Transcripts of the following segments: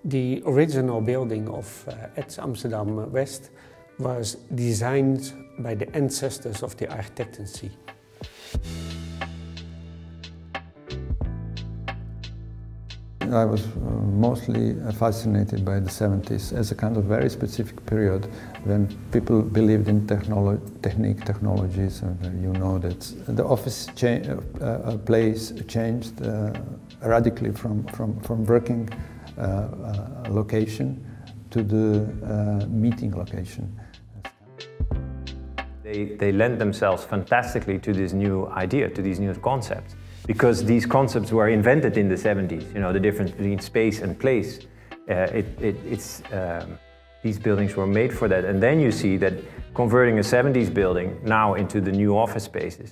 The original building of EDGE Amsterdam West was designed by the ancestors of the Architekten Cie. I was mostly fascinated by the 70s as a kind of very specific period when people believed in technologies, and you know that the office place changed radically from working location to the meeting location. They lend themselves fantastically to this new idea, to these new concepts. Because these concepts were invented in the 70s, you know, the difference between space and place. These buildings were made for that. And then you see that converting a 70s building now into the new office spaces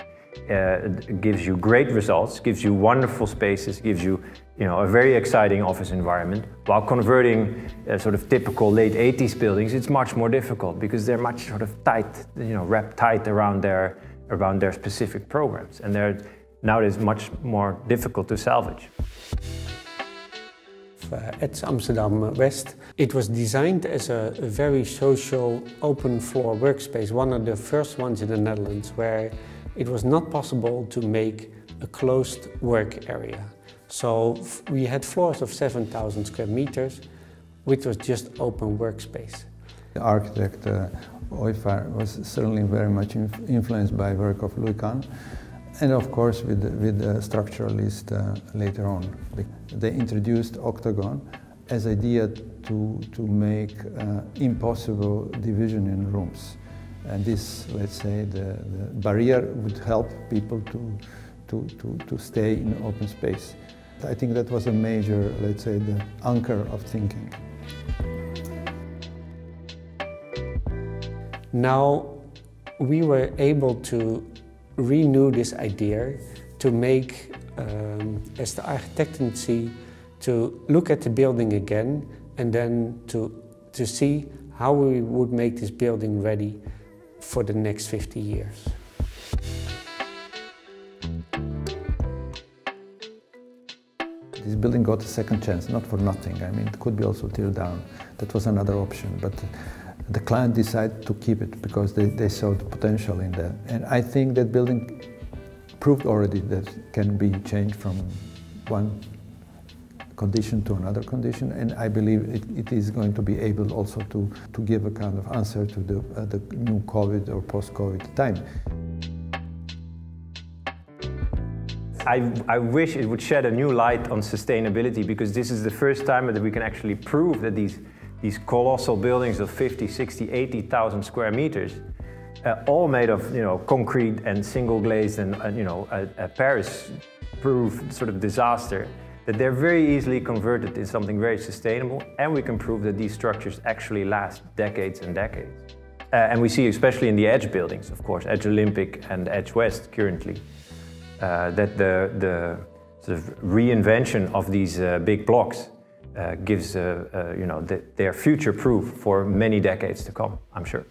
gives you great results, gives you wonderful spaces, gives you, a very exciting office environment. While converting sort of typical late 80s buildings, it's much more difficult because they're much sort of tight, wrapped tight around their specific programs. And now it is much more difficult to salvage. EDGE Amsterdam West, it was designed as a very social, open floor workspace, one of the first ones in the Netherlands where it was not possible to make a closed work area. So we had floors of 7,000 square meters, which was just open workspace. The architect Oyevaar was certainly very much influenced by work of Louis Kahn. And of course with the structuralist later on. They introduced octagon as idea to make impossible division in rooms. And this, let's say, the barrier would help people to stay in open space. I think that was a major, let's say, the anchor of thinking. Now we were able to renew this idea to make, as the Architekten Cie, to look at the building again and then to see how we would make this building ready for the next 50 years. This building got a second chance, not for nothing. I mean, it could be also tear down. That was another option. But the client decided to keep it because they saw the potential in that. And I think that building proved already that it can be changed from one condition to another condition. And I believe it is going to be able also to give a kind of answer to the new COVID or post-COVID time. I wish it would shed a new light on sustainability, because this is the first time that we can actually prove that these colossal buildings of 50, 60, 80,000 square meters, all made of concrete and single glazed and a Paris-proof sort of disaster, that they're very easily converted into something very sustainable, and we can prove that these structures actually last decades and decades. And we see, especially in the EDGE buildings, of course, EDGE Olympic and EDGE West currently, that the sort of reinvention of these big blocks gives they're future-proof for many decades to come, I'm sure.